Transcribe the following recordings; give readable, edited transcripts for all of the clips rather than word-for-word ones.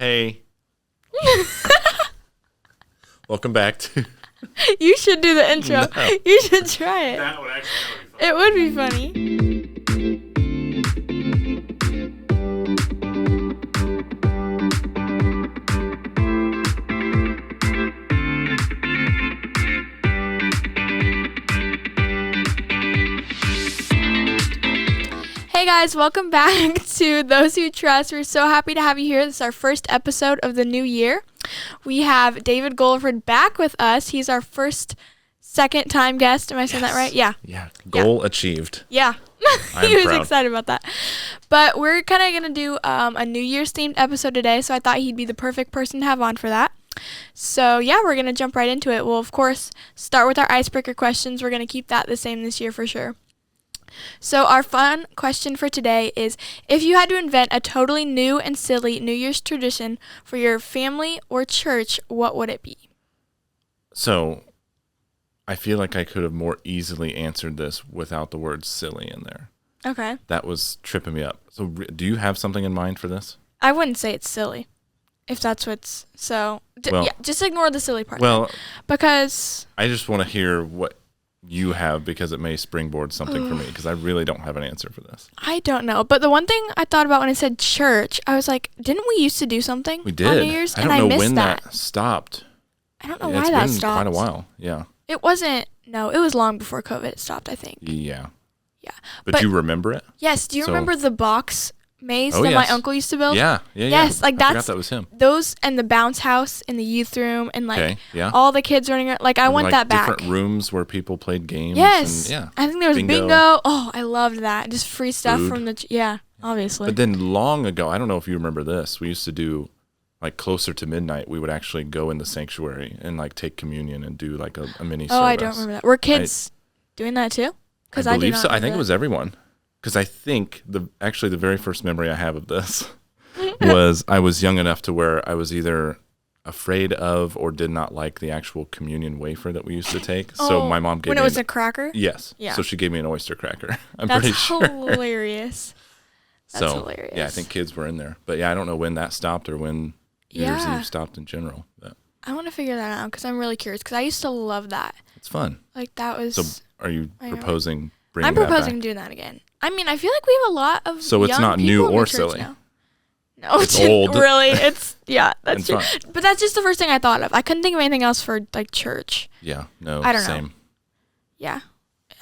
Hey. Welcome back to... You should do the intro. No. You should try it. That would actually be fun. It would be funny. Hey guys, welcome back to Those Who Trust. We're so happy to have you here. This is our first episode of the new year. We have David Gulliford back with us. He's our second time guest. Am I saying that right? Yeah. Yeah. Goal achieved. Yeah. I'm He was proud. excited about that. But we're kind of going to do a New Year's themed episode today, so I thought he'd be the perfect person to have on for that. So yeah, we're going to jump right into it. We'll, of course, start with our icebreaker questions. We're going to keep that the same this year for sure. So our fun question for today is, if you had to invent a totally new and silly New Year's tradition for your family or church, what would it be? So, I feel like I could have more easily answered this without the word silly in there. Okay. That was tripping me up. So, do you have something in mind for this? I wouldn't say it's silly, if that's what's so. Well- yeah, just ignore the silly part. Well, because I just want to hear what you have because it may springboard something for me because I really don't have an answer for this. I don't know. But the one thing I thought about when I said church, I was like, didn't we used to do something We did. on New Year's? I And don't I know missed when that. that stopped. I don't know It's why that been stopped. quite a while. Yeah. It wasn't. No, it was long before COVID stopped, I think. Yeah. Yeah. But you remember it? Yes. Do you So- remember the box maze Oh, that yes. my uncle used to build? Yeah. Yes, like I forgot that's that was him. those and the bounce house in the youth room and like Okay. Yeah. all the kids running around. Like I There were, want like, that back. Different rooms where people played games. Yes. And, yeah. I think there was Bingo. bingo. Oh, I loved that. Just free stuff Food. from the obviously. But then long ago, I don't know if you remember this. We used to do like closer to midnight. We would actually go in the sanctuary and like take communion and do like a mini service. Oh, I don't remember that. Were kids doing that too? Because I I, believe do not so. I think remember it was everyone. Because I think the very first memory I have of this was I was young enough to where I was either afraid of or did not like the actual communion wafer that we used to take. So Oh, my mom gave when me it was a cracker. yes. Yeah. So she gave me an oyster cracker. I'm That's pretty sure. hilarious. That's So hilarious. yeah, I think kids were in there. But yeah, I don't know when that stopped or when New Year's Yeah. Eve stopped in general. But I want to figure that out because I'm really curious. Because I used to love that. it's fun. Like that was. So are you I know. proposing bringing I'm that proposing back? doing that again. I mean, I feel like we have a lot of. So it's young not new people in the or church silly. now. No, It's old. Really, it's that's It's true. fun. But that's just the first thing I thought of. I couldn't think of anything else for like church. Yeah, no, I don't know. same. Yeah,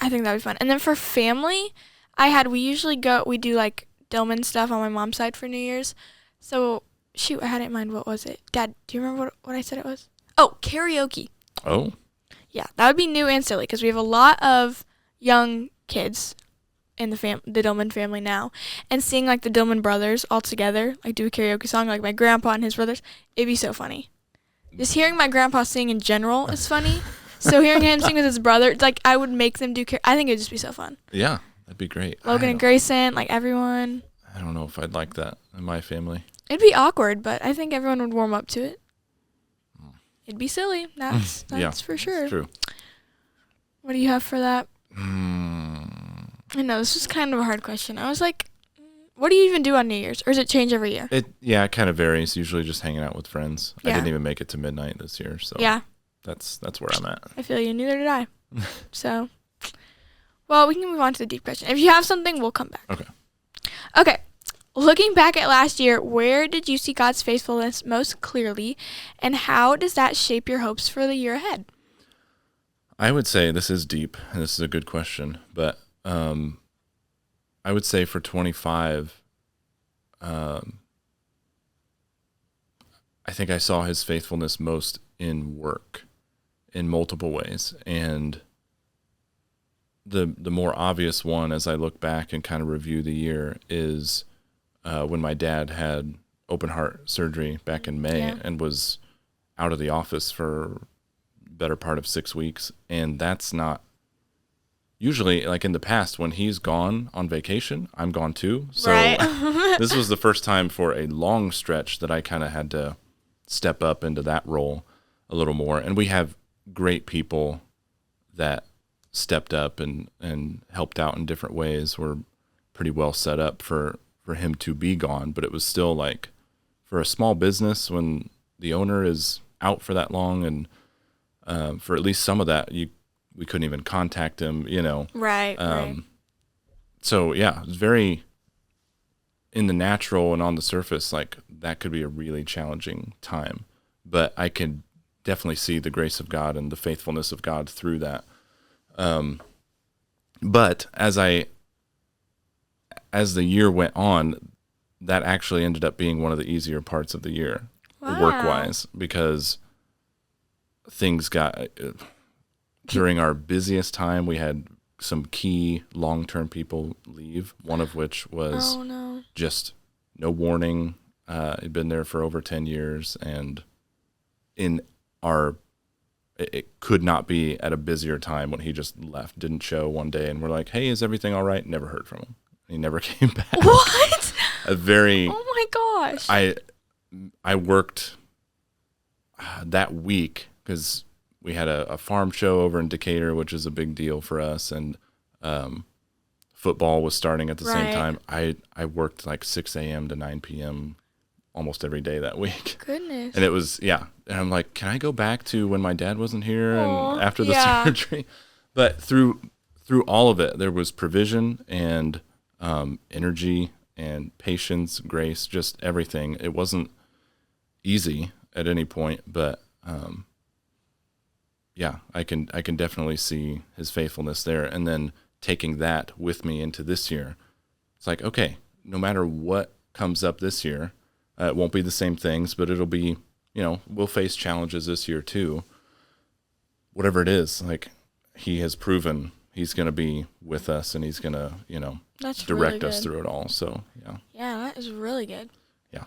I think that'd be fun. And then for family, we usually we do like Dillman stuff on my mom's side for New Year's. So shoot, I had it in mind. What was it? Dad, do you remember what I said it was? Oh, karaoke. Oh, Yeah, that would be new and silly because we have a lot of young kids in the Dillman family now, and seeing like the Dillman brothers all together, like do a karaoke song, like my grandpa and his brothers, it'd be so funny. Just hearing my grandpa sing in general is funny. So hearing him sing with his brother, it's like I would make them do I think it'd just be so fun. yeah, that'd be great. Logan and Grayson, like everyone. I don't know if I'd like that in my family. It'd be awkward, but I think everyone would warm up to it. It'd be silly. That's Yeah, for sure. It's true. What do you have for that? Mm, I know, this was kind of a hard question. I was like, what do you even do on New Year's? Or does it change every year? it kind of varies. Usually just hanging out with friends. I Yeah. didn't even make it to midnight this year, so Yeah, that's where I'm at. I feel you. Neither did I. So, well, we can move on to the deep question. If you have something, we'll come back. Okay. Okay. Looking back at last year, where did you see God's faithfulness most clearly, and how does that shape your hopes for the year ahead? I would say this is deep, and this is a good question, but I would say for 25, I think I saw his faithfulness most in work in multiple ways. And the more obvious one as I look back and kind of review the year is when my dad had open heart surgery back in May and was out of the office for better part of 6 weeks. And that's not usually, like in the past, when he's gone on vacation, I'm gone too. So Right. this was the first time for a long stretch that I kind of had to step up into that role a little more. And we have great people that stepped up and helped out in different ways. We're pretty well set up for him to be gone, but it was still like for a small business, when the owner is out for that long, and for at least some of that, we couldn't even contact him, Right. So yeah, it's very in the natural and on the surface, like that could be a really challenging time, but I could definitely see the grace of God and the faithfulness of God through that. But as the year went on, that actually ended up being one of the easier parts of the year, work-wise, because things got, during our busiest time, we had some key long-term people leave, one of which was just no warning. He'd been there for over 10 years, and it could not be at a busier time when he just left, didn't show one day, and we're like, hey, is everything all right? Never heard from him. He never came back. What? Oh my gosh. I worked that week because we had a farm show over in Decatur, which is a big deal for us, and football was starting at the same time. I worked like 6 a.m. to 9 p.m. almost every day that week. Goodness. And it was, and I'm like, can I go back to when my dad wasn't here and after the surgery? But through all of it, there was provision and energy and patience, grace, just everything. It wasn't easy at any point, but I can definitely see his faithfulness there. And then taking that with me into this year, it's like, okay, no matter what comes up this year, it won't be the same things, but it'll be, we'll face challenges this year too. Whatever it is, like he has proven he's going to be with us, and he's going to, direct us through it all. So, yeah. Yeah, that is really good. Yeah.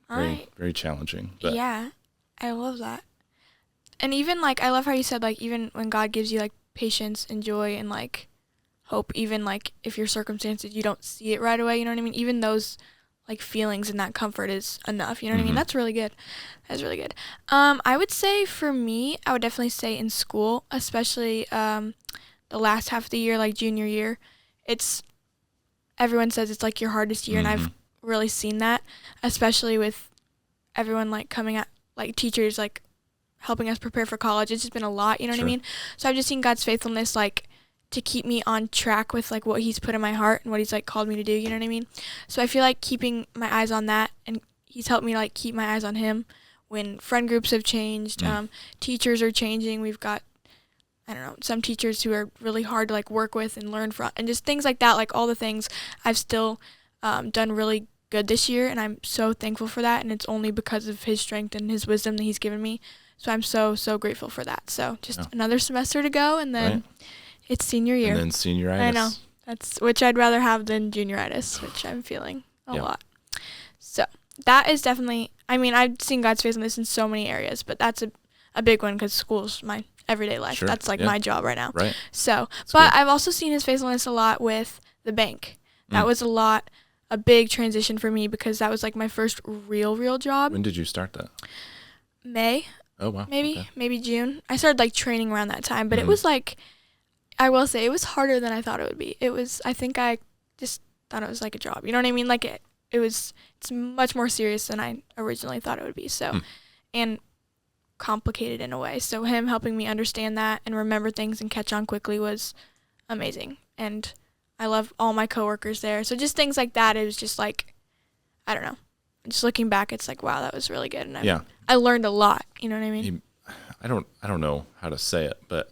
Very, very challenging. But. Yeah, I love that. And even, like, I love how you said, like, even when God gives you, like, patience and joy and, like, hope, even, like, if your circumstances, you don't see it right away, you know what I mean? Even those, like, feelings and that comfort is enough, you know what I mean? That's really good. That's really good. I would say for me, I would definitely say in school, especially the last half of the year, like junior year, everyone says it's like your hardest year, and I've really seen that, especially with everyone like coming at, like teachers like helping us prepare for college. It's just been a lot, you know what I mean? So I've just seen God's faithfulness like to keep me on track with like what he's put in my heart and what he's like called me to do, you know what I mean? So I feel like keeping my eyes on that, and he's helped me like keep my eyes on him when friend groups have changed, teachers are changing. We've got, I don't know, some teachers who are really hard to like work with and learn from, and just things like that, like all the things I've still done really good this year, and I'm so thankful for that, and it's only because of his strength and his wisdom that he's given me. So I'm so grateful for that. So just another semester to go, and then it's senior year. And then senioritis. I know. That's which I'd rather have than junioritis, which I'm feeling a lot. So that is definitely, I mean, I've seen God's faithfulness in so many areas, but that's a big one because school's my everyday life. Sure. That's like my job right now. Right. So, that's but good. I've also seen his faithfulness a lot with the bank. That was a big transition for me because that was like my first real job. When did you start that? May. Oh, wow. Maybe June. I started like training around that time, but it was like, I will say it was harder than I thought it would be. I think I just thought it was like a job. You know what I mean? Like it's much more serious than I originally thought it would be. So, and complicated in a way. So him helping me understand that and remember things and catch on quickly was amazing. And I love all my coworkers there. So just things like that. It was just like, I don't know. Just looking back, it's like, wow, that was really good. And I learned a lot. You know what I mean? I don't know how to say it, but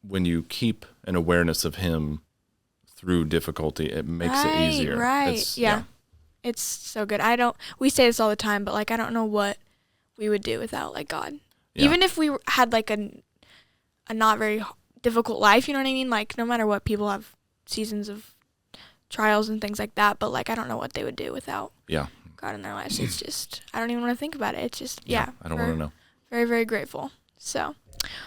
when you keep an awareness of him through difficulty, it makes it easier. Right. Yeah. It's so good. We say this all the time, but like, I don't know what we would do without like God. Yeah. Even if we had like a not very difficult life, you know what I mean? Like no matter what, people have seasons of trials and things like that, but like I don't know what they would do without God in their lives. It's just, I don't even want to think about it. It's just, I don't want to know. Very, very grateful. So,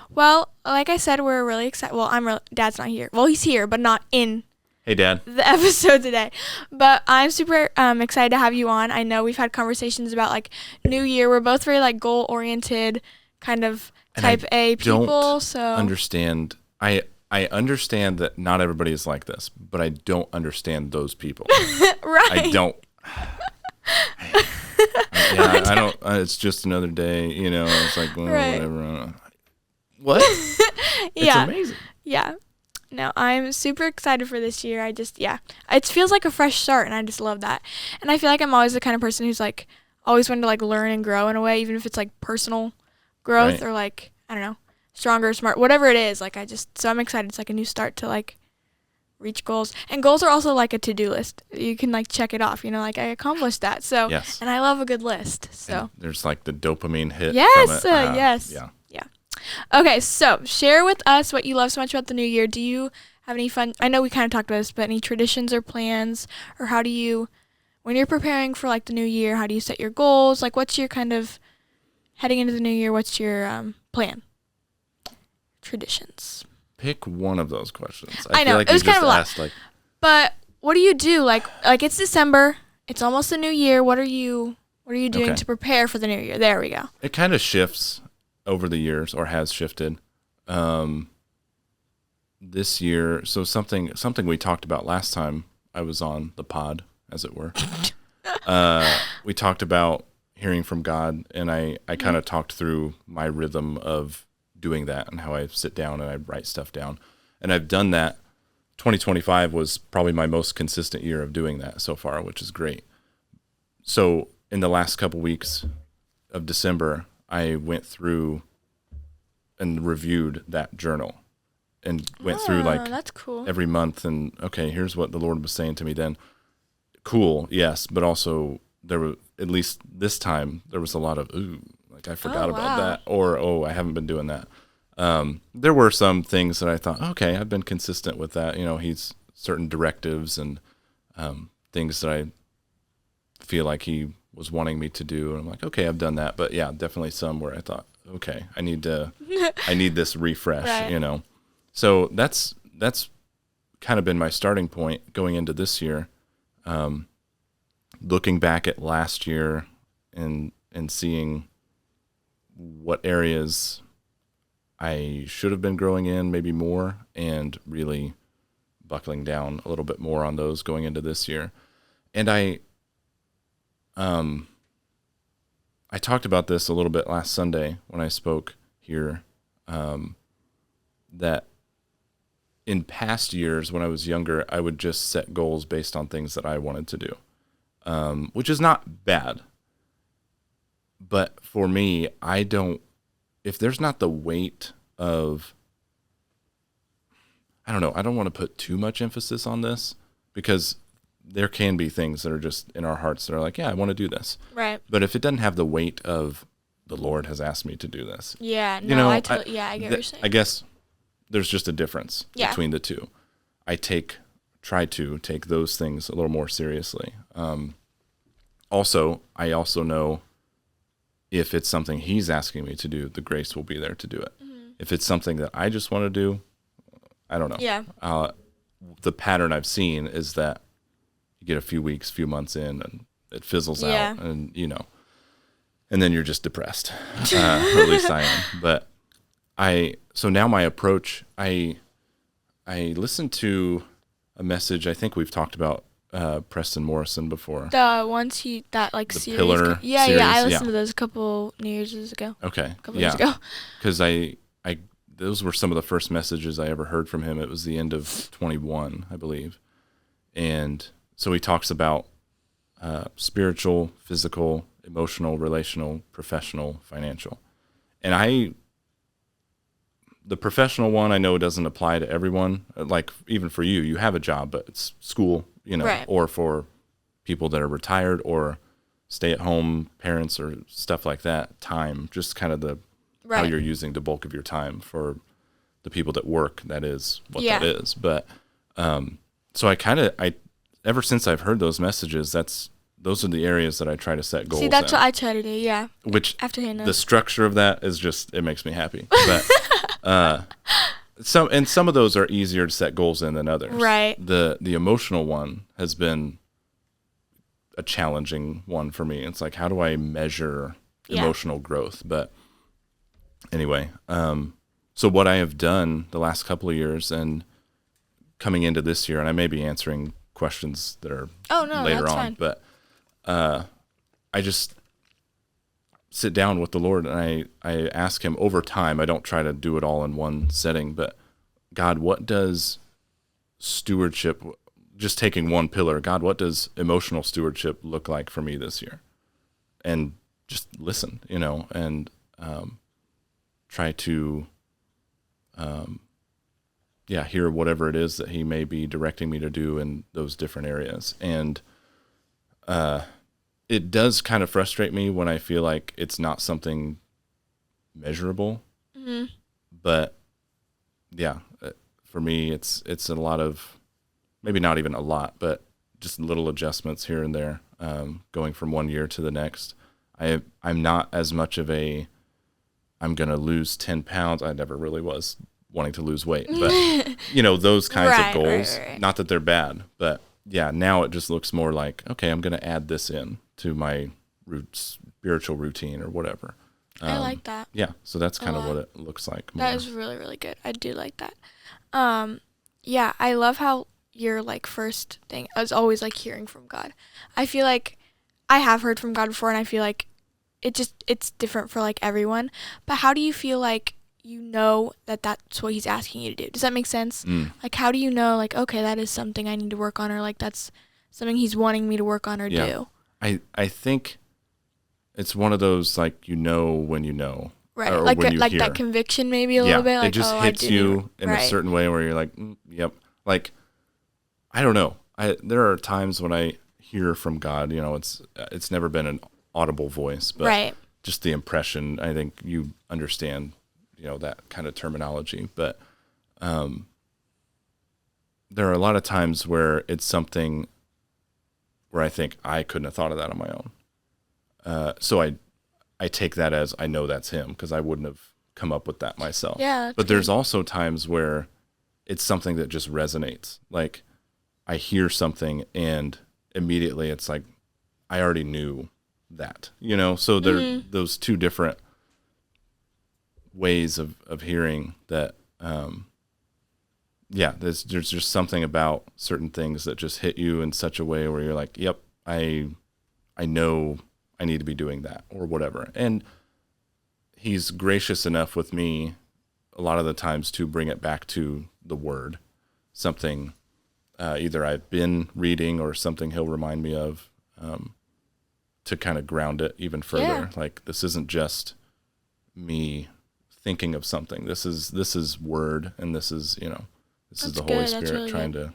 well, like I said, we're really excited. Well, Dad's not here. Well, he's here, but not in Hey, Dad. the episode today. But I'm super excited to have you on. I know we've had conversations about like New Year. We're both very like goal oriented, kind of type A people. So understand. I understand that not everybody is like this, but I don't understand those people. Right. I don't. Yeah, I don't. It's just another day. It's like Right. whatever. What? It's amazing. Yeah. No, I'm super excited for this year. It feels like a fresh start, and I just love that. And I feel like I'm always the kind of person who's like always wanting to like learn and grow in a way, even if it's like personal growth Right. or like I don't know, stronger, smart, whatever it is. Like so I'm excited. It's like a new start to like reach goals. And goals are also like a to-do list. You can like check it off. Like I accomplished that. So Yes. and I love a good list. So And there's like the dopamine hit. yes, from it. yes. Yeah. Okay, so share with us what you love so much about the new year. Do you have any fun? I know we kind of talked about this, but any traditions or plans, or how do you, when you're preparing for like the new year, how do you set your goals? Like, what's your kind of heading into the new year? What's your plan? Traditions. Pick one of those questions. I know, feel like it was you kind just of a lot. asked, like, But what do you do? Like it's December. It's almost the new year. What are you doing to prepare for the new year? There we go. it kind of shifts over the years, or has shifted. This year, so something we talked about last time I was on the pod, as it were. We talked about hearing from God, and I kind of talked through my rhythm of doing that and how I sit down and I write stuff down. And I've done that. 2025 was probably my most consistent year of doing that so far, which is great. So in the last couple weeks of December, I went through and reviewed that journal and went through like that's cool. every month and, okay, here's what the Lord was saying to me then. Cool, yes, but also there were, at least this time, there was a lot of, ooh, like I forgot about that, or, oh, I haven't been doing that. There were some things that I thought, okay, I've been consistent with that. He's certain directives and things that I feel like he was wanting me to do. And I'm like, okay, I've done that. But yeah, definitely some where I thought, okay, I need this refresh, Right. So that's kind of been my starting point going into this year. Looking back at last year and seeing what areas I should have been growing in, maybe more, and really buckling down a little bit more on those going into this year. And I talked about this a little bit last Sunday when I spoke here, that in past years when I was younger, I would just set goals based on things that I wanted to do, which is not bad. But for me, if there's not the weight of, I don't know, I don't want to put too much emphasis on this, because there can be things that are just in our hearts that are like, yeah, I want to do this. Right. But if it doesn't have the weight of, the Lord has asked me to do this. Yeah. No, I get what you're saying. I guess there's just a difference Yeah. between the two. I try to take those things a little more seriously. Also, I also know if it's something He's asking me to do, the grace will be there to do it. Mm-hmm. If it's something that I just want to do, I don't know. Yeah. The pattern I've seen is that you get a few weeks, few months in, and it fizzles out, and and then you're just depressed. Or at least I am. But so now my approach, I listened to a message. I think we've talked about Preston Morrison before. The ones that like The series. Pillar Yeah, series, I listened to those a couple New Year's ago. Okay. A couple years ago. Because those were some of the first messages I ever heard from him. It was the end of 21, I believe. And so he talks about spiritual, physical, emotional, relational, professional, financial. And the professional one, I know doesn't apply to everyone. Like even for you, you have a job, but it's school, Right. or for people that are retired or stay-at-home parents or stuff like that. Time, just kind of how you're using the bulk of your time. For the people that work, that is what that is. But so I ever since I've heard those messages, those are the areas that I try to set goals. See, that's what I try to do. Yeah. Which after hearing the structure of that is just, it makes me happy. But some of those are easier to set goals in than others. Right. The emotional one has been a challenging one for me. It's like, how do I measure emotional growth? But anyway, so what I have done the last couple of years and coming into this year, and I may be answering questions that are later that's on, fine. but sit down with the Lord and I ask him over time. I don't try to do it all in one setting, but God, what does stewardship, just taking one pillar, God, what does emotional stewardship look like for me this year? And just listen, and try to, hear whatever it is that he may be directing me to do in those different areas. And it does kind of frustrate me when I feel like it's not something measurable. Mm-hmm. But yeah, for me, it's a lot of, maybe not even a lot, but just little adjustments here and there, going from one year to the next. I'm not as much of a, I'm going to lose 10 pounds. I never really was wanting to lose weight, but those kinds of goals, right. Not that they're bad, but yeah, now it just looks more like, okay, I'm going to add this in to my spiritual routine or whatever. I like that. Yeah. So that's kind of what it looks like. More. That is really, really good. I do like that. Yeah. I love how your first thing is always hearing from God. I feel like I have heard from God before, and I feel like it's different for everyone. But how do you feel like that that's what he's asking you to do? Does that make sense? How do you know okay, that is something I need to work on, or that's something he's wanting me to work on or do? I think it's one of those when you know, right? Or when you hear. That conviction maybe a little bit. It just hits you in a certain way where you're yep. I don't know. There are times when I hear from God. It's never been an audible voice, but just the impression. I think you understand. That kind of terminology, but there are a lot of times where it's something where I think I couldn't have thought of that on my own. So I take that as I know that's him, because I wouldn't have come up with that myself. Yeah. But there's also times where it's something that just resonates. I hear something and immediately it's I already knew that, so there those two different ways of hearing that. There's just something about certain things that just hit you in such a way where you're yep, I know I need to be doing that or whatever. And he's gracious enough with me a lot of the times to bring it back to the word, something either I've been reading or something he'll remind me of, to kind of ground it even further. This isn't just me thinking of something. This is word, and this is this is the Holy Spirit really trying to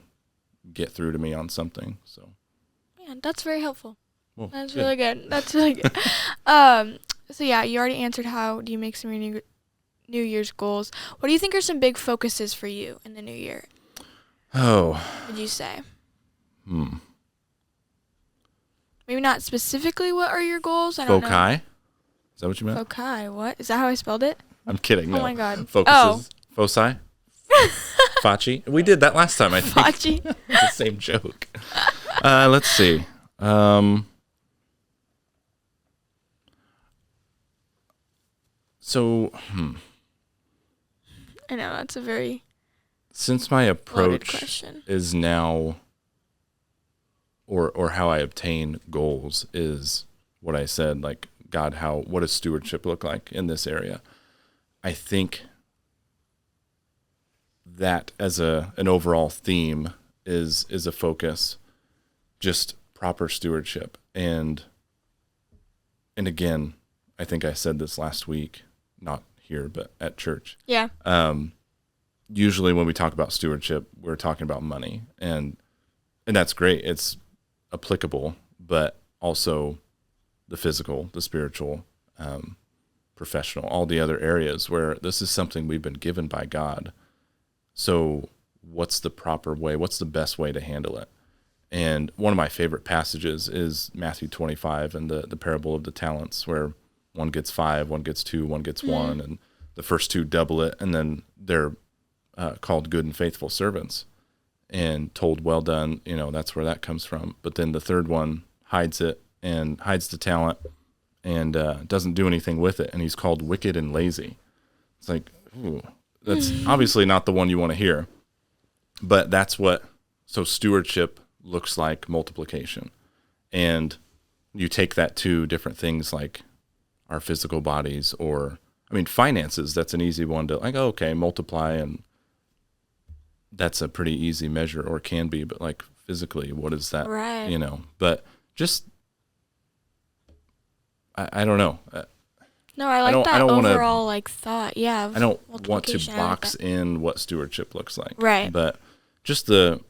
get through to me on something. So yeah, that's very helpful. Well, that's good. Really good. That's really good. So yeah, you already answered how do you make some New Year's goals. What do you think are some big focuses for you in the new year? Oh. What would you say? Maybe not specifically what are your goals? I don't know. Foci? Is that what you meant? Foci. What? Is that how I spelled it? I'm kidding. No. Oh my God. Focuses. Foci? Faci? We did that last time, I think. Faci. The same joke. Let's see. I know, that's a very since my approach is now, or how I obtain goals is what I said, God, what does stewardship look like in this area? I think that as an overall theme is a focus, just proper stewardship. And again, I think I said this last week, not here, but at church. Yeah. Usually when we talk about stewardship, we're talking about money, and that's great. It's applicable, but also the physical, the spiritual, professional, all the other areas where this is something we've been given by God. So what's the proper way? What's the best way to handle it? And one of my favorite passages is Matthew 25 and the parable of the talents, where one gets 5, one gets 2, one gets 1, and the first 2 double it, and then they're called good and faithful servants and told, well done. That's where that comes from. But then the third one hides it and hides the talent and doesn't do anything with it, and he's called wicked and lazy. It's ooh, that's obviously not the one you want to hear, but so stewardship looks like multiplication. And you take that to different things like our physical bodies, or I mean finances. That's an easy one to like, oh, okay, multiply, and that's a pretty easy measure, or can be. But like physically, what is that? Right. You know, but just I don't know. No, I like that overall like thought. Yeah. I don't want to box in what stewardship looks like. Right. But just the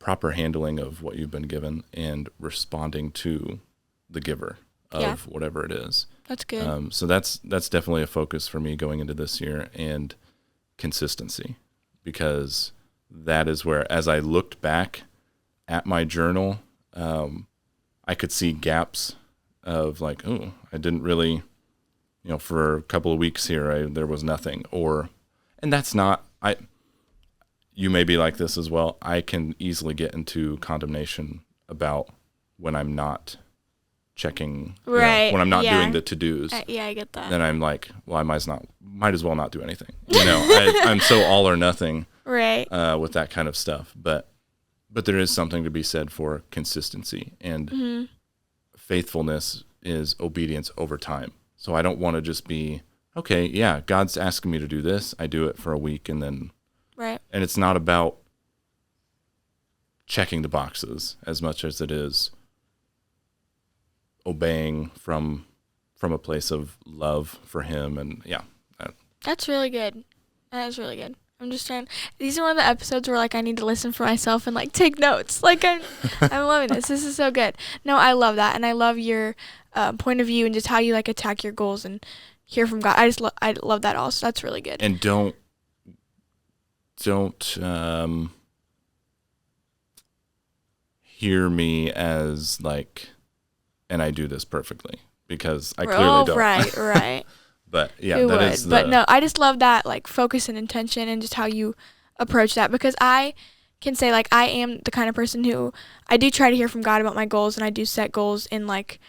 proper handling of what you've been given and responding to the giver of whatever it is. That's good. So that's definitely a focus for me going into this year, and consistency, because that is where, as I looked back at my journal, I could see gaps of like, oh, I didn't really, for a couple of weeks here, there was nothing, and that's not, you may be like this as well. I can easily get into condemnation about when I'm not checking, right? When I'm not doing the to-dos. I get that. Then I'm like, well, I might as well not do anything. I'm so all or nothing, right? With that kind of stuff. But there is something to be said for consistency, and faithfulness is obedience over time. So I don't want to just be, okay, yeah, God's asking me to do this. I do it for a week, and then, right. And it's not about checking the boxes as much as it is obeying from a place of love for Him. And that's really good. That is really good. I'm just trying. These are one of the episodes where like I need to listen for myself and like take notes. Like I'm loving this. This is so good. No, I love that, and I love your point of view and just how you like attack your goals and hear from God. I love that also. That's really good. And don't hear me as like, and I do this perfectly, because I clearly don't. Right. But yeah, Who that would? is But no, I just love that like focus and intention and just how you approach that, because I can say like I am the kind of person who I do try to hear from God about my goals, and I do set goals in like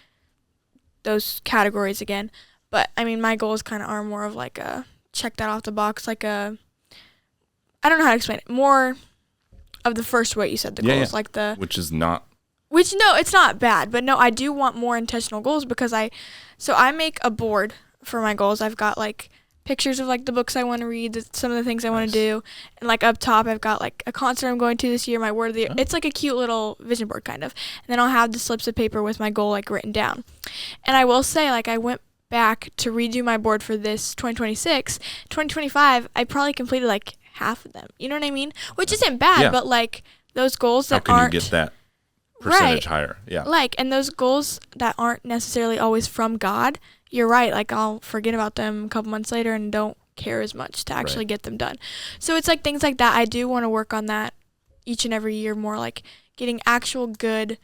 those categories again. But I mean, my goals kind of are more of like a check that off the box, like a, I don't know how to explain it. More of the first way you said the goals, like the which no, it's not bad, but no, I do want more intentional goals, because I make a board for my goals. I've got like pictures of like the books I want to read, some of the things I want to do, and like up top I've got like a concert I'm going to this year, my word of the year. It's like a cute little vision board kind of, and then I'll have the slips of paper with my goal like written down. And I will say, like, I went back to redo my board for this 2026. 2025 I probably completed like half of them, you know what I mean, which isn't bad, but like those goals that aren't, you get that percentage higher, like, and those goals that aren't necessarily always from God, you're right, like I'll forget about them a couple months later and don't care as much to actually get them done. So it's like things like that. I do want to work on that each and every year more, like getting actual good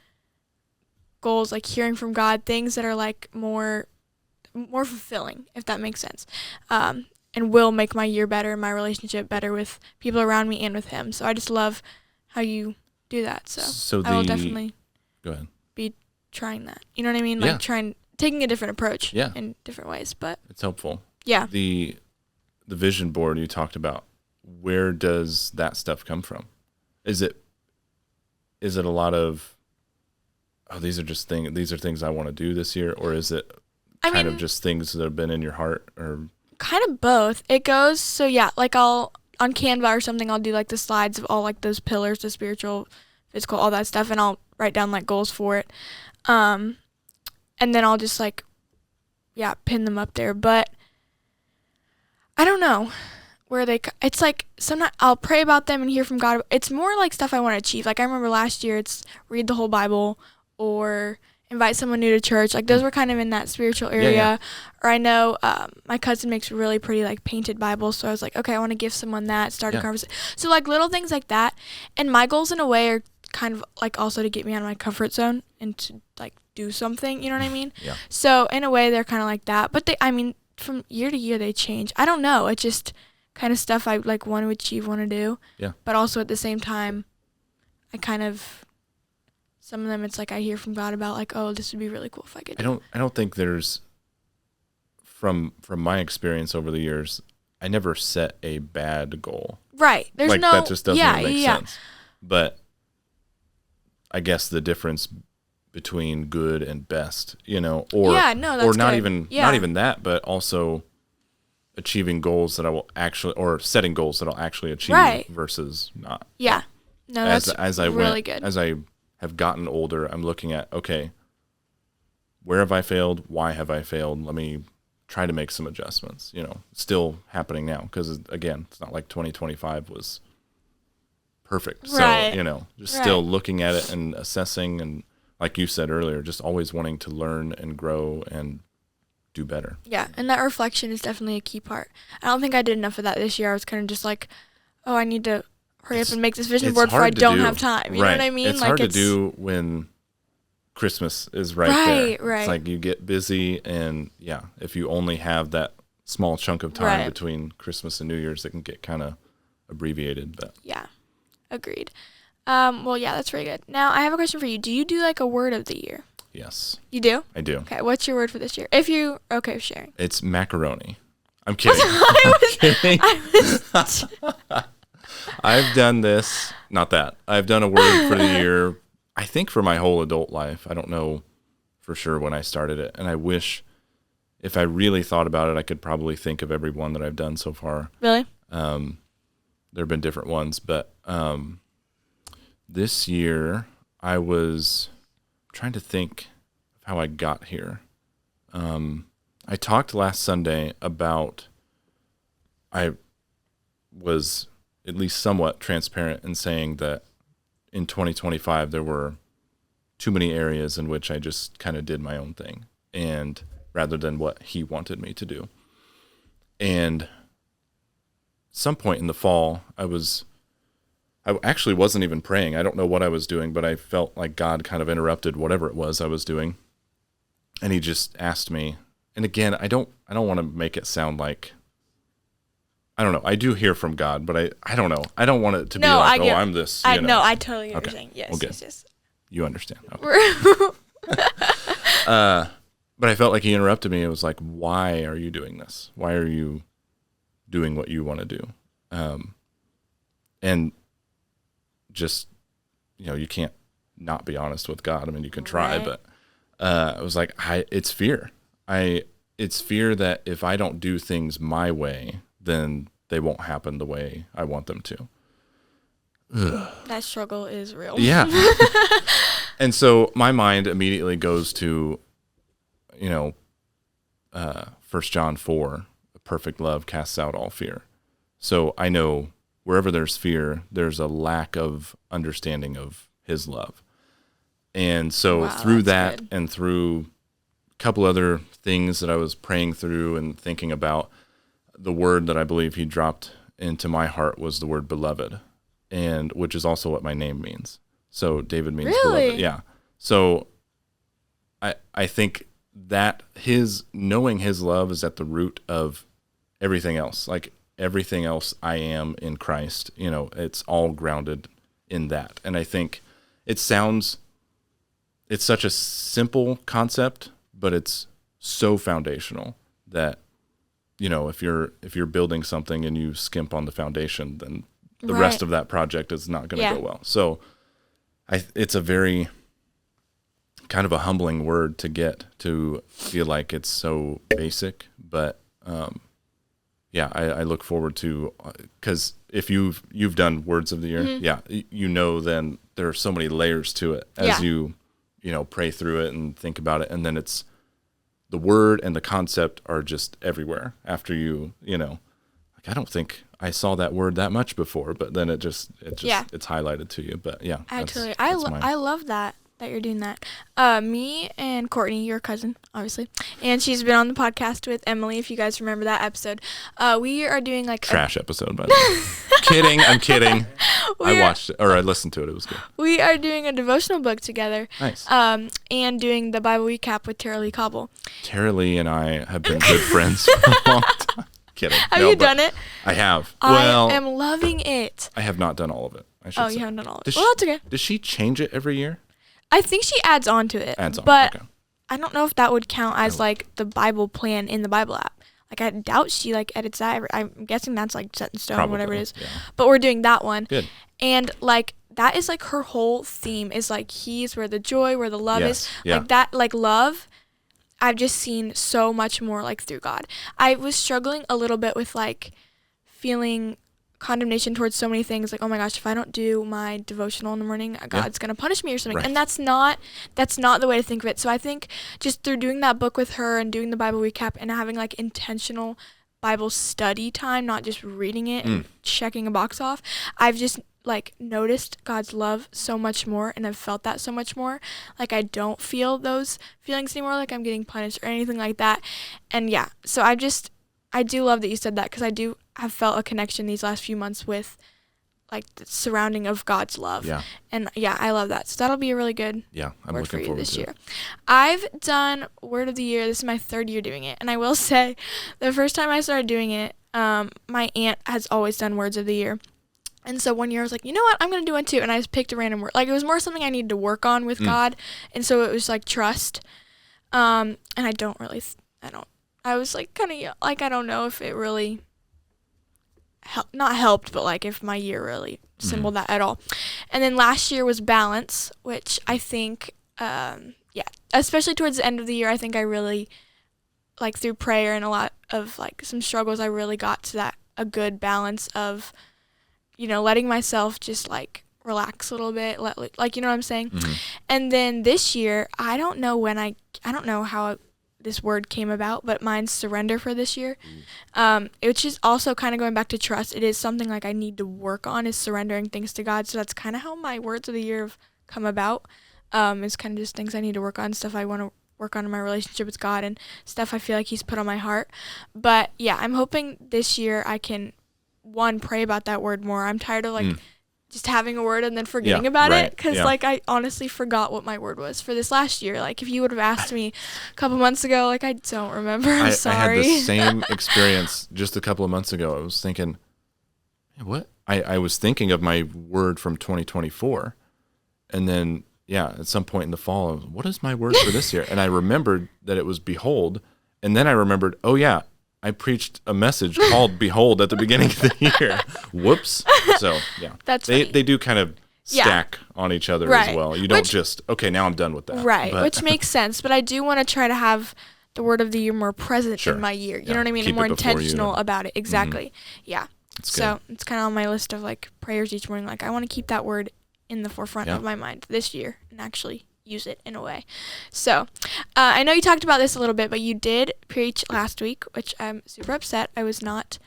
goals, like hearing from God, things that are like more fulfilling, if that makes sense, and will make my year better, my relationship better with people around me and with Him. So I just love how you do that. So I will definitely be trying that. You know what I mean? Like taking a different approach in different ways, but it's helpful. Yeah. The vision board you talked about, where does that stuff come from? Is it a lot of, these are things I want to do this year, or is it kind of just things that have been in your heart, or kind of both? It goes, so yeah, like I'll on Canva or something, I'll do like the slides of all like those pillars, the spiritual, physical, all that stuff, and I'll write down like goals for it. And then I'll just like, pin them up there. But I don't know where it's like sometimes I'll pray about them and hear from God. It's more like stuff I want to achieve. Like I remember last year, it's read the whole Bible or invite someone new to church. Like those were kind of in that spiritual area. Or I know my cousin makes really pretty like painted Bibles. So I was like, okay, I want to give someone that, start a conversation. So like little things like that. And my goals in a way are kind of like also to get me out of my comfort zone and to like do something, you know what I mean? Yeah. So in a way they're kind of like that, but from year to year they change. I don't know. It's just kind of stuff I like want to achieve, want to do. Yeah. But also at the same time, I kind of, some of them it's like I hear from God about like, oh, this would be really cool if I could. I don't think there's, from my experience over the years, I never set a bad goal. Right. There's like, no, that just doesn't make sense. But I guess the difference between good and best, you know, or Yeah, no, that's or not good. even Yeah. not even that, but also achieving goals that I will actually, or setting goals that I'll actually achieve Right. versus not. Yeah. No, that's As I really good. as I have gotten older, I'm looking at, okay, where have I failed? Why have I failed? Let me try to make some adjustments. You know, still happening now because again, it's not like 2025 was perfect. Right. So, you know, just Right. still looking at it and assessing, and like you said earlier, just always wanting to learn and grow and do better. Yeah, and that reflection is definitely a key part. I don't think I did enough of that this year. I was kind of just like, oh, I need to hurry up and make this vision It's board before I hard to don't do. have time. You Right. know what I mean? It's like hard to do when Christmas is right Right, there. right. It's like you get busy, and yeah, if you only have that small chunk of time Right. between Christmas and New Year's, it can get kind of abbreviated. But Yeah, agreed. Well, yeah, that's really good. Now, I have a question for you. Do you do like a word of the year? yes, You do? I do. Okay, what's your word for this year? If you okay with sharing. It's macaroni. I'm kidding. I've done this. Not that. I've done a word for the year, I think, for my whole adult life. I don't know for sure when I started it. And I wish, if I really thought about it, I could probably think of every one that I've done so far. Really? There have been different ones, but this year I was trying to think of how I got here. I talked last Sunday about, I was at least somewhat transparent in saying that in 2025 there were too many areas in which I just kind of did my own thing, and rather than what he wanted me to do. And some point in the fall, I actually wasn't even praying. I don't know what I was doing, but I felt like God kind of interrupted whatever it was I was doing. And he just asked me, and again, I don't want to make it sound like, I don't know. I do hear from God, but I don't know. I don't want it to be like, oh, I'm this. I you know. know. I totally get what Okay. you're saying. Yes, Well, good. yes. You understand. Okay. But I felt like he interrupted me. It was like, why are you doing this? Why are you doing what you want to do? And just, you know, you can't not be honest with God. I mean, you can try, Right. but I was like, it's fear. It's fear that if I don't do things my way, then they won't happen the way I want them to. That struggle is real. Yeah. And so my mind immediately goes to, you know, 1 John 4, perfect love casts out all fear. So I know wherever there's fear, there's a lack of understanding of his love. And so Wow, through that's that good. and through a couple other things that I was praying through and thinking about, the word that I believe he dropped into my heart was the word beloved, and which is also what my name means. So David means Really? beloved. Yeah. So I think that knowing his love is at the root of everything else. Like everything else I am in Christ, you know, it's all grounded in that. And I think it's such a simple concept, but it's so foundational that, you know, if you're building something and you skimp on the foundation, then the rest of that project is not going to go well. So it's a very kind of a humbling word to get to feel like it's so basic, but I look forward to, because if you've done words of the year, you know, then there are so many layers to it as you know, pray through it and think about it, and then it's the word and the concept are just everywhere after you know, like, I don't think I saw that word that much before, but then it's highlighted to you. But yeah, I love that you're doing that. Me and Courtney, your cousin, obviously, and she's been on the podcast with Emily, if you guys remember that episode. We are doing like trash episode, by the way. Kidding, I'm kidding. I watched it, or I listened to it. It was good. We are doing a devotional book together. Nice. And doing the Bible recap with Tara Lee Cobble. Tara Lee and I have been good friends for a long time. Kidding. Have you done it? I have. I am loving it. I have not done all of it. I should say. You haven't done all of it. Well, that's okay. Does she change it every year? I think she adds on to it. But okay. I don't know if that would count as like the Bible plan in the Bible app. Like, I doubt she like edits that. I'm guessing that's like set in stone, whatever it is. Yeah. But we're doing that one. Good. And like that is like her whole theme is like he's where the joy, where the love is. Yeah. Like that, like love, I've just seen so much more like through God. I was struggling a little bit with like feeling condemnation towards so many things, like, oh my gosh, if I don't do my devotional in the morning, God's gonna punish me or something. Right. And that's not the way to think of it. So I think just through doing that book with her and doing the Bible recap and having like intentional Bible study time, not just reading it and checking a box off, I've just like noticed God's love so much more, and I've felt that so much more. Like I don't feel those feelings anymore, like I'm getting punished or anything like that. And yeah, so I do love that you said that, because I have felt a connection these last few months with like the surrounding of God's love. Yeah. And yeah, I love that. So that'll be a really good I'm word for looking you forward this to year. it. I've done Word of the Year. This is my 3rd year doing it. And I will say the first time I started doing it, my aunt has always done Words of the Year. And so one year I was like, you know what, I'm going to do one too. And I just picked a random word. Like it was more something I needed to work on with God. And so it was like trust. And I was like kind of like, I don't know if it really not helped, but like if my year really symbolized that at all. And then last year was balance, which I think, especially towards the end of the year, I think I really, like through prayer and a lot of like some struggles, I really got to that, a good balance of, you know, letting myself just like relax a little bit, like, you know what I'm saying? And then this year, I don't know how this word came about, but mine's surrender for this year, which is also kind of going back to trust. It is something like I need to work on, is surrendering things to God. So that's kind of how my words of the year have come about. It's kind of just things I need to work on, stuff I want to work on in my relationship with God, and stuff I feel like he's put on my heart. But yeah, I'm hoping this year I can, pray about that word more. I'm tired of like just having a word and then forgetting about it, because like I honestly forgot what my word was for this last year. Like if you would have asked me a couple months ago, like I don't remember. I'm sorry. I had the same experience just a couple of months ago. I was thinking, what? I was thinking of my word from 2024, and then at some point in the fall, I was, what is my word for this year? And I remembered that it was behold, and then I remembered, oh yeah, I preached a message called Behold at the beginning of the year. Whoops. So, yeah. They do kind of stack on each other as well. You don't okay, now I'm done with that. Right, which makes sense. But I do want to try to have the word of the year more present in my year. You know what I mean? Keep more intentional about it. Exactly. Yeah. So it's kind of on my list of like prayers each morning. Like I want to keep that word in the forefront of my mind this year and actually use it in a way. So I know you talked about this a little bit, but you did preach last week, which I'm super upset I was not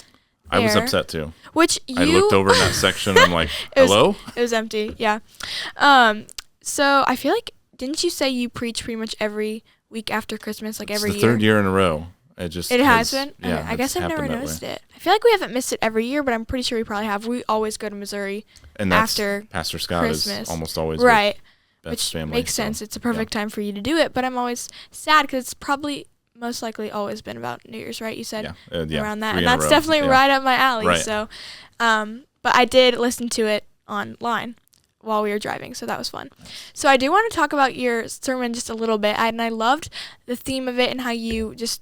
there. I was upset too. I looked over in that section, I'm like, hello? It was empty, yeah. So I feel like, didn't you say you preach pretty much every week after Christmas, like every year? It's the 3rd year in a row. It has been? Yeah, okay. I guess I've never noticed it. I feel like we haven't missed it every year, but I'm pretty sure we probably have. We always go to Missouri after Pastor Scott Christmas. Is almost always right. Beth's Which family, makes sense. It's a perfect time for you to do it, but I'm always sad because it's probably most likely always been about New Year's, right? You said around that, and that's definitely right up my alley. Right. So, but I did listen to it online while we were driving, so that was fun. So I do want to talk about your sermon just a little bit, and I loved the theme of it and how you just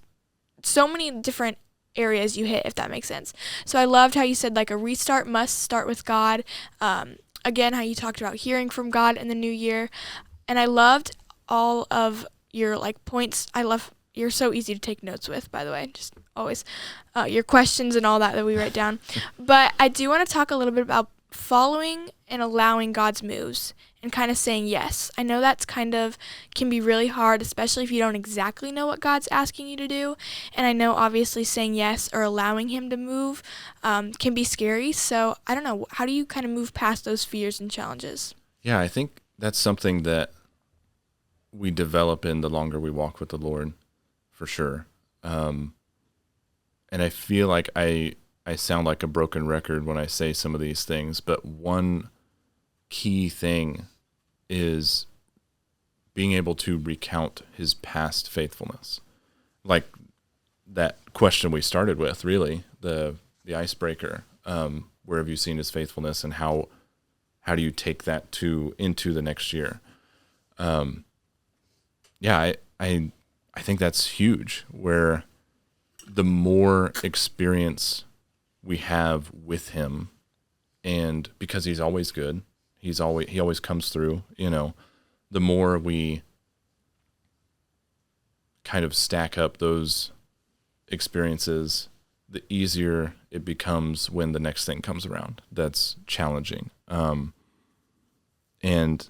so many different areas you hit, if that makes sense. So I loved how you said like a restart must start with God. Again, how you talked about hearing from God in the new year. And I loved all of your like points. You're so easy to take notes with, by the way, just always your questions and all that we write down. But I do want to talk a little bit about following and allowing God's moves and kind of saying yes. I know that's kind of can be really hard, especially if you don't exactly know what God's asking you to do. And I know obviously saying yes or allowing him to move can be scary. So I don't know, how do you kind of move past those fears and challenges? Yeah, I think that's something that we develop in the longer we walk with the Lord, for sure. And I feel like I sound like a broken record when I say some of these things, but one key thing is being able to recount his past faithfulness. Like that question we started with, really, the icebreaker. Where have you seen his faithfulness, and how do you take that into the next year? I think that's huge, where the more experience we have with him, and because he's always good, he always comes through. The more we kind of stack up those experiences, the easier it becomes when the next thing comes around that's challenging. And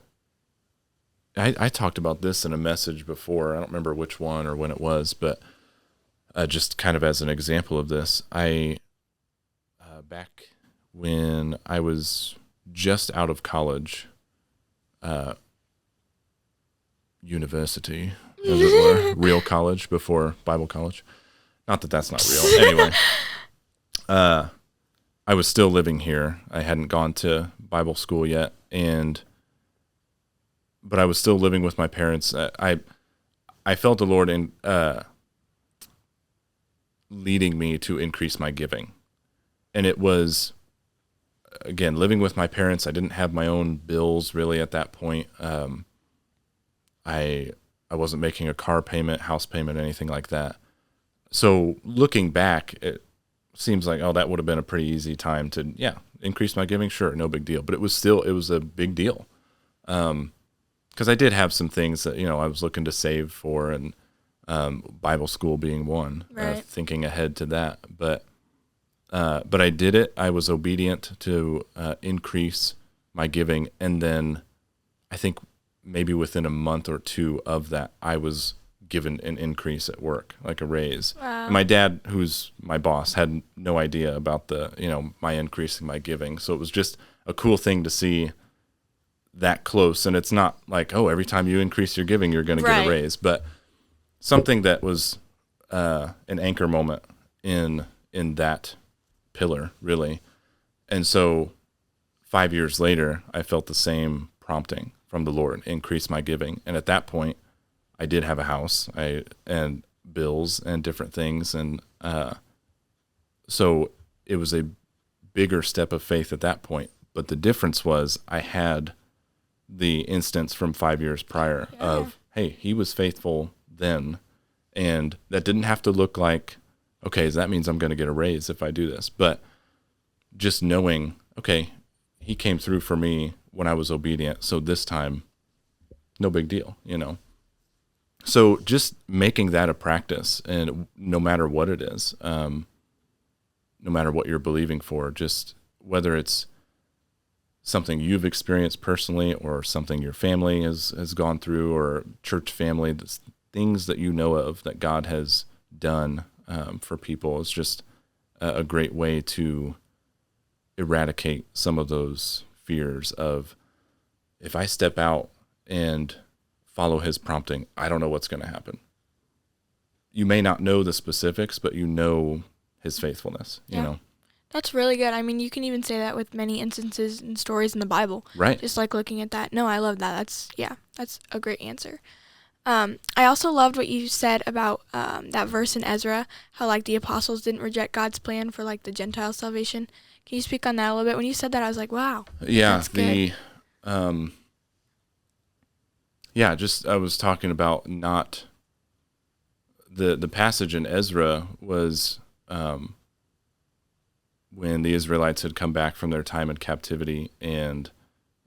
I talked about this in a message before. I don't remember which one or when it was, but just kind of as an example of this, back when I was just out of college, university, as it were, real college before Bible college. Not that that's not real. Anyway, I was still living here. I hadn't gone to Bible school yet, but I was still living with my parents. I felt the Lord in leading me to increase my giving, and it was, again, living with my parents. I didn't have my own bills really at that point. I wasn't making a car payment, house payment, anything like that. So looking back, it seems like, that would have been a pretty easy time to, increase my giving. Sure, no big deal. But it was a big deal. Because I did have some things that, I was looking to save for, and Bible school being one, right. Thinking ahead to that. But I did it. I was obedient to increase my giving. And then I think maybe within a month or two of that, I was given an increase at work, like a raise. Wow. And my dad, who's my boss, had no idea about my increasing my giving. So it was just a cool thing to see that close. And it's not like, every time you increase your giving, you're going to get a raise, but something that was an anchor moment in that pillar, really. And so 5 years later, I felt the same prompting from the Lord, increase my giving. And at that point, I did have a house, and bills and different things. And so it was a bigger step of faith at that point. But the difference was I had the instance from 5 years prior of, hey, he was faithful then. And that didn't have to look like, okay, so that means I'm going to get a raise if I do this. But just knowing, okay, he came through for me when I was obedient. So this time, no big deal, So just making that a practice, and no matter what it is, no matter what you're believing for, just whether it's something you've experienced personally or something your family has gone through, or church family, things that you know of that God has done for people, is just a great way to eradicate some of those fears of, if I step out and follow his prompting, I don't know what's going to happen. You may not know the specifics, but you know his faithfulness, you know. That's really good. I mean, you can even say that with many instances and stories in the Bible. Right. Just like looking at that. No, I love that. That's a great answer. I also loved what you said about that verse in Ezra, how like the apostles didn't reject God's plan for like the Gentile salvation. Can you speak on that a little bit? When you said that, I was like, wow. Yeah, I was talking about not the passage in Ezra was when the Israelites had come back from their time in captivity and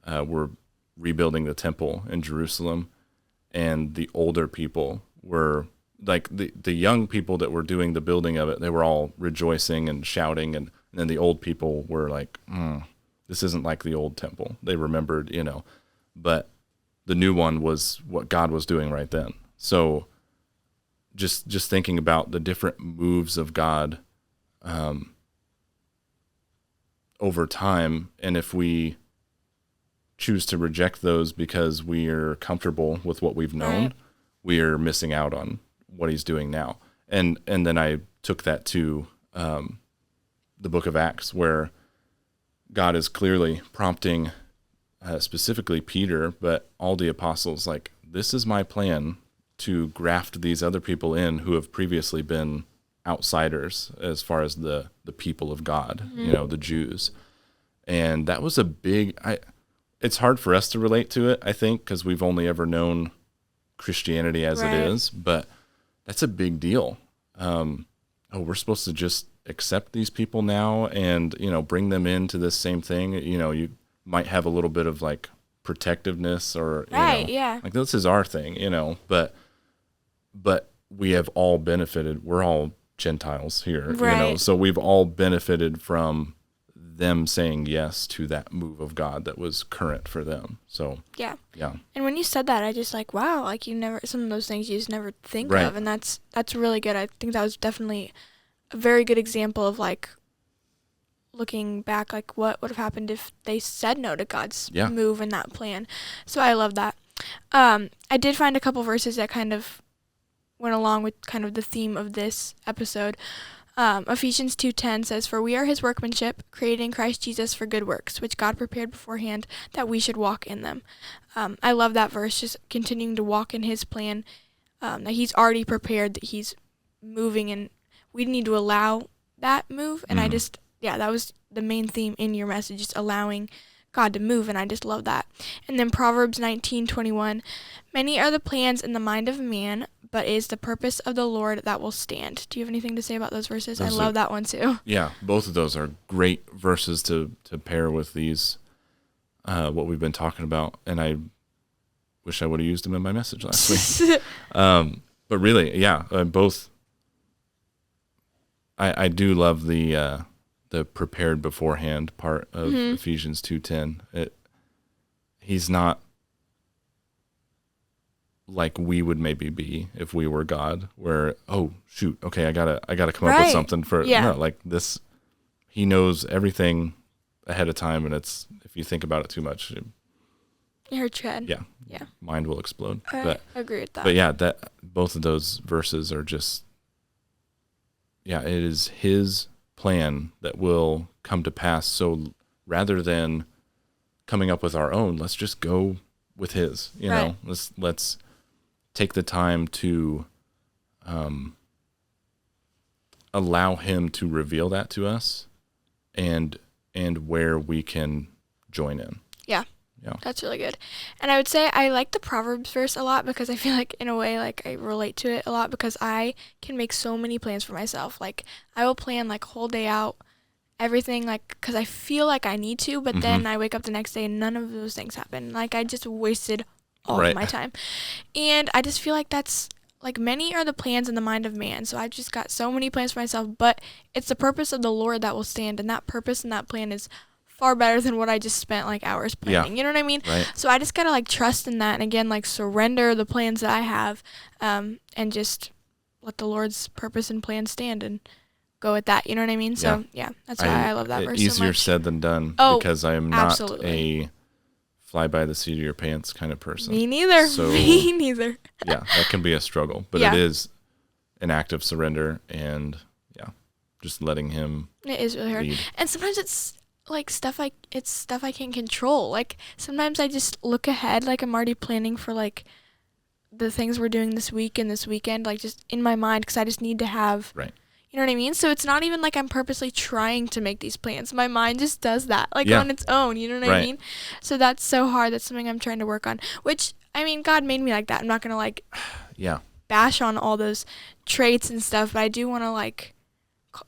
were rebuilding the temple in Jerusalem, and the older people were like the young people that were doing the building of it, they were all rejoicing and shouting, and then the old people were like, this isn't like the old temple. They remembered, but the new one was what God was doing right then. So just thinking about the different moves of God over time, and if we choose to reject those because we are comfortable with what we've known, right, we are missing out on what he's doing now. And then I took that to the book of Acts, where God is clearly prompting specifically Peter, but all the apostles, like, this is my plan to graft these other people in who have previously been outsiders as far as the people of God, the Jews. And that was a big, it's hard for us to relate to it, I think, because we've only ever known Christianity as it is, but that's a big deal. We're supposed to just accept these people now and, bring them into this same thing. might have a little bit of like protectiveness or, Right, yeah. like this is our thing, but we have all benefited. We're all Gentiles here, Right. so we've all benefited from them saying yes to that move of God that was current for them. So Yeah. yeah. And when you said that, I just like, wow, like some of those things you just never think Right. of. And that's really good. I think that was definitely a very good example of like looking back, like what would have happened if they said no to God's move in that plan. So I love that. I did find a couple verses that kind of went along with kind of the theme of this episode. Ephesians 2:10 says, "For we are his workmanship, created in Christ Jesus for good works, which God prepared beforehand that we should walk in them." I love that verse, just continuing to walk in his plan, that he's already prepared, that he's moving, and we need to allow that move. And I just, that was the main theme in your message, just allowing God to move, and I just love that. And then Proverbs 19:21, "Many are the plans in the mind of man, but it is the purpose of the Lord that will stand." Do you have anything to say about those verses? I love that one too. Yeah, both of those are great verses to pair with these, what we've been talking about. And I wish I would have used them in my message last week. But really, both. I do love the prepared beforehand part of Ephesians 2:10. He's not like we would maybe be if we were God, where, oh shoot, okay, I gotta come up with something for no, like this. He knows everything ahead of time, and it's, if you think about it too much, Your tread. Yeah, mind will explode. I agree with that. But that both of those verses are just, it is his plan that will come to pass. So rather than coming up with our own, let's just go with his. You know, let's take the time to allow him to reveal that to us, and where we can join in. Yeah. That's really good. And I would say I like the Proverbs verse a lot, because I feel like in a way like I relate to it a lot, because I can make so many plans for myself. Like I will plan like a whole day out, everything, like, because I feel like I need to, but then I wake up the next day and none of those things happen. Like I just wasted all of my time. And I just feel like that's like, many are the plans in the mind of man. So I've just got so many plans for myself, but it's the purpose of the Lord that will stand, and that purpose and that plan is far better than what I just spent like hours planning. You know what I mean? Right. So I just gotta like trust in that, and again, like surrender the plans that I have, and just let the Lord's purpose and plan stand and go with that. You know what I mean? So that's why I love that verse so much. Easier said than done, because I am not a fly by the seat of your pants kind of person. Me neither. So, me neither. That can be a struggle, but it is an act of surrender, and just letting him. It is really hard, lead. And sometimes it's like stuff I can't control. Like sometimes I just look ahead, like I'm already planning for like the things we're doing this week and this weekend, like just in my mind, because I just need to have. Right. You know what I mean? So it's not even like I'm purposely trying to make these plans. My mind just does that, like on its own. You know what I mean? So that's so hard. That's something I'm trying to work on. Which, I mean, God made me like that. I'm not gonna like bash on all those traits and stuff, but I do want to like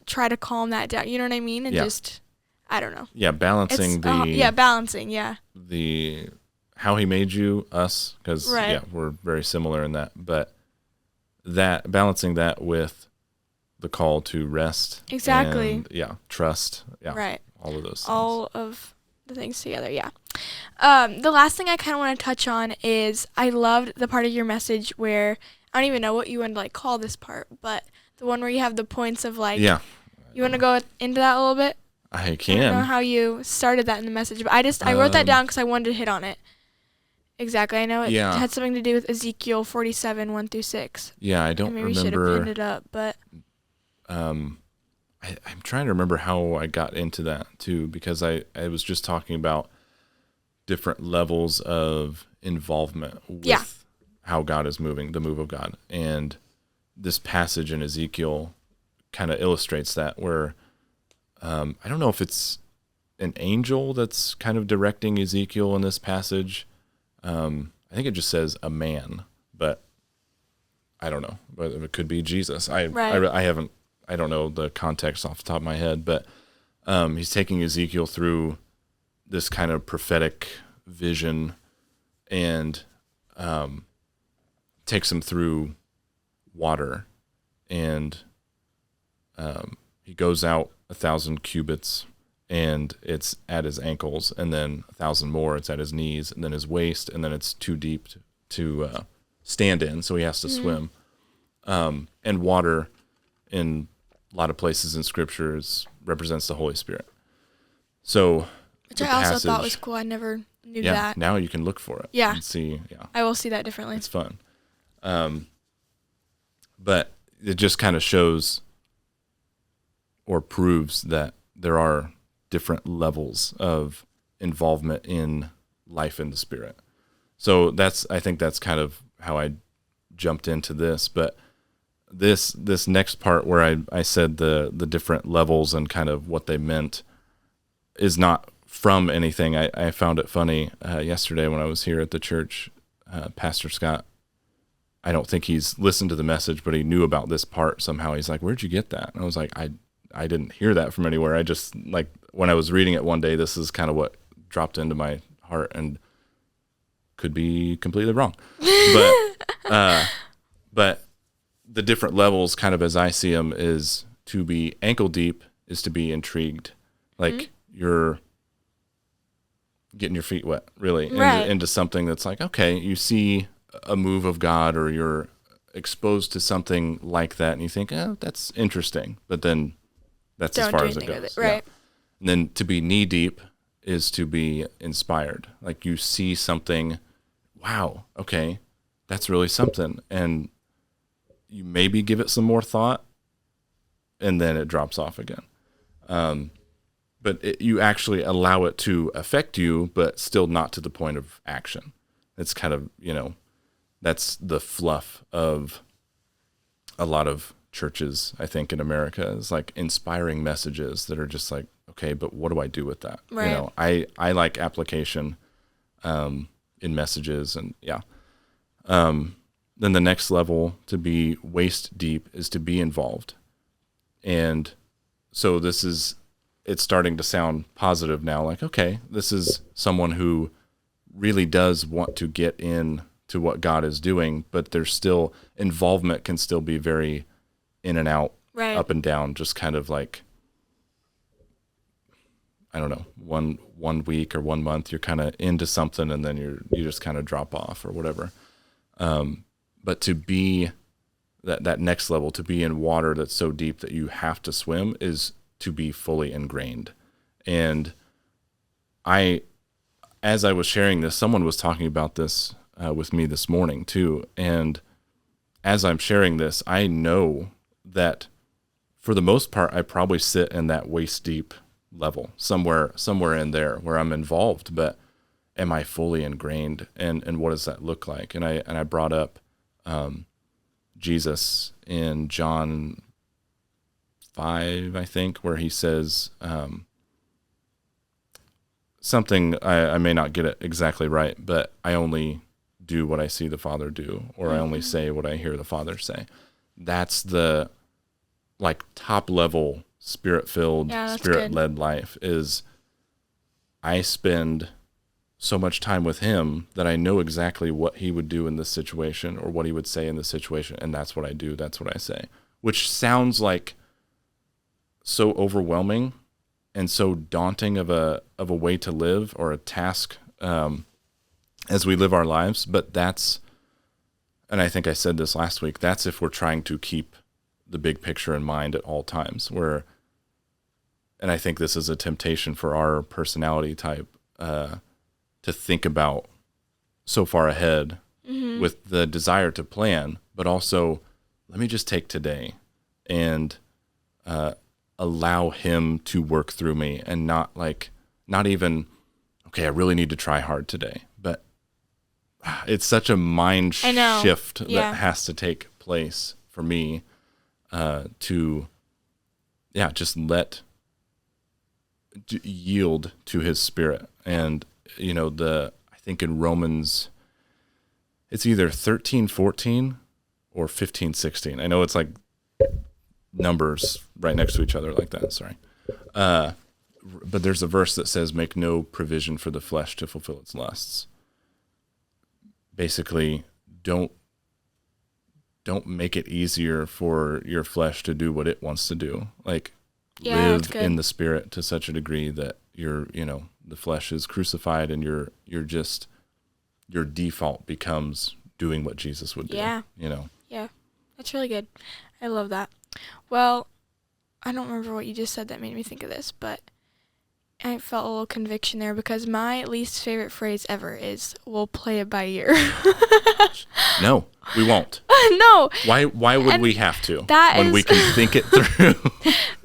try to calm that down. You know what I mean? And just, I don't know. Yeah, balancing balancing. The how he made you, us, because we're very similar in that. But that balancing that with the call to rest. Exactly. And, trust. Yeah. Right. All of those things. All of the things together. Yeah. The last thing I kind of want to touch on is I loved the part of your message where, I don't even know what you want to like call this part, but the one where you have the points of like. Yeah. You want to go into that a little bit? I can. I don't know how you started that in the message, but I wrote that down because I wanted to hit on it. Exactly. I know it had something to do with Ezekiel 47:1-6. Yeah, I don't remember. Maybe we should have pinned it up, but. I'm trying to remember how I got into that too, because I was just talking about different levels of involvement with how God is moving, the move of God. And this passage in Ezekiel kind of illustrates that, where I don't know if it's an angel that's kind of directing Ezekiel in this passage. I think it just says a man, but I don't know. But it could be Jesus. I don't know the context off the top of my head, but he's taking Ezekiel through this kind of prophetic vision, and takes him through water, and he goes out 1,000 cubits, and it's at his ankles, and then 1,000 more, it's at his knees, and then his waist, and then it's too deep to stand in, so he has to swim. And water, in a lot of places in scriptures, represents the Holy Spirit. So, which I also thought was cool. I never knew that. Now you can look for it. Yeah. And see. Yeah. I will see that differently. It's fun. But it just kind of shows or proves that there are different levels of involvement in life in the Spirit. So I think that's kind of how I jumped into this. But this next part where I said the different levels and kind of what they meant is not from anything. I found it funny yesterday when I was here at the church. Pastor Scott, I don't think he's listened to the message, but he knew about this part somehow. He's like, "Where'd you get that?" And I was like, I didn't hear that from anywhere. I just, like, when I was reading it one day, this is kind of what dropped into my heart, and could be completely wrong. But the different levels, kind of as I see them, is to be ankle deep is to be intrigued. Like, you're getting your feet wet, really, into something that's like, okay, you see a move of God, or you're exposed to something like that, and you think, oh, that's interesting, but then that's as far as it goes. Right. Yeah. And then to be knee deep is to be inspired. Like, you see something, wow, okay, that's really something, and you maybe give it some more thought, and then it drops off again. But you actually allow it to affect you, but still not to the point of action. It's kind of, that's the fluff of a lot of churches, I think, in America, is like inspiring messages that are just like, okay, but what do I do with that? Right. I like application in messages, and then the next level, to be waist deep, is to be involved. And so it's starting to sound positive now. Like, okay, this is someone who really does want to get in to what God is doing, but there's still, involvement can still be very in and out, up and down, just kind of like, I don't know, one week or 1 month, you're kind of into something, and then you just kind of drop off or whatever. But to be that next level, to be in water that's so deep that you have to swim, is to be fully ingrained. And as I was sharing this, someone was talking about this with me this morning too. And as I'm sharing this, I know that for the most part, I probably sit in that waist deep level, somewhere in there where I'm involved, but am I fully ingrained? And what does that look like? And I brought up Jesus in John 5, I think, where he says something, I may not get it exactly right, but I only do what I see the Father do, or I only say what I hear the Father say. That's the, like, top level spirit-filled, spirit-led life, is I spend so much time with him that I know exactly what he would do in this situation, or what he would say in this situation, and that's what I do, that's what I say. Which sounds like so overwhelming and so daunting of a way to live, or a task as we live our lives, but that's, and I think I said this last week, that's if we're trying to keep the big picture in mind at all times, and I think this is a temptation for our personality type, to think about so far ahead with the desire to plan, but also, let me just take today and allow him to work through me, and not even, okay, I really need to try hard today, but it's such a mind shift that has to take place for me to just yield to his Spirit. And I think in Romans, it's either 13:14 or 15:16. I know it's like numbers right next to each other like that, sorry. but there's a verse that says, make no provision for the flesh to fulfill its lusts. Basically, don't make it easier for your flesh to do what it wants to do. Like, live in the Spirit to such a degree that the flesh is crucified and your default becomes doing what Jesus would do. Yeah. Yeah. That's really good. I love that. Well, I don't remember what you just said that made me think of this, but I felt a little conviction there because my least favorite phrase ever is, we'll play it by ear. No, we won't. No. Why would we have to when we can think it through?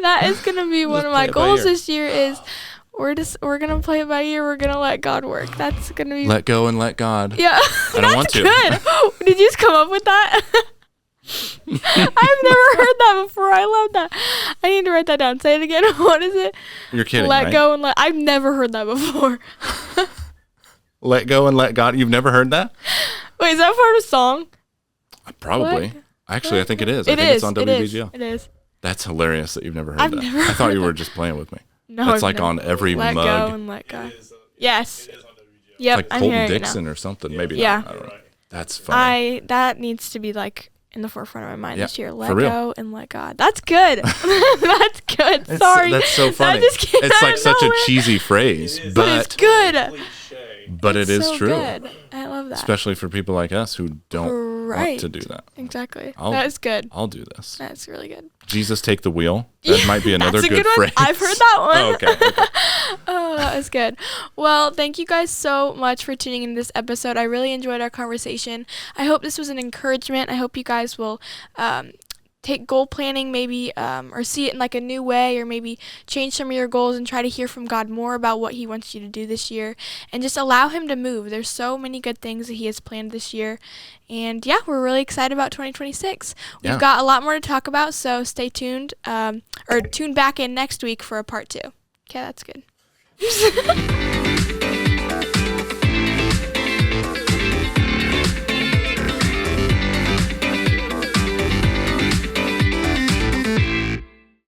That is going to be one of my goals this year is we're going to play it by ear. We're going to let God work. That's going to be... Let go and let God. Yeah. I don't want to. Good. Did you just come up with that? I've never heard that before. I love that. I need to write that down. Say it again. What is it? You're kidding, Let right? go and let... I've never heard that before. Let go and let God. You've never heard that? Wait, is that part of a song? Probably. What? Actually, I think it is. It I think is. it's on WBGL. It is. That's hilarious that you've never heard I've that. never I thought heard you were that. just playing with me. No, it's like on every let mug. Let go and let God. Yes. It is on WGL. Yep. Like I'm Colton hearing Dixon or something. Maybe Yeah. not. I don't know. That's funny. That needs to be like in the forefront of my mind this year. for Let real. go and let God. That's good. That's good. Sorry. That's so funny. Just It's like such a nowhere. cheesy phrase, But it's good. but it is so true. Good. I love that. Especially for people like us who don't want to do that. Exactly. I'll- That is good. I'll do this. That's really good. Jesus, take the wheel. That might be another That's a good one. phrase. I've heard that one. Oh, okay. Oh, that was good. Well, thank you guys so much for tuning in this episode. I really enjoyed our conversation. I hope this was an encouragement. I hope you guys will take goal planning maybe or see it in like a new way, or maybe change some of your goals and try to hear from God more about what he wants you to do this year, and just allow him to move. There's so many good things that he has planned this year, and yeah, we're really excited about 2026. We've got a lot more to talk about, so stay tuned or tune back in next week for a part 2. Okay, that's good.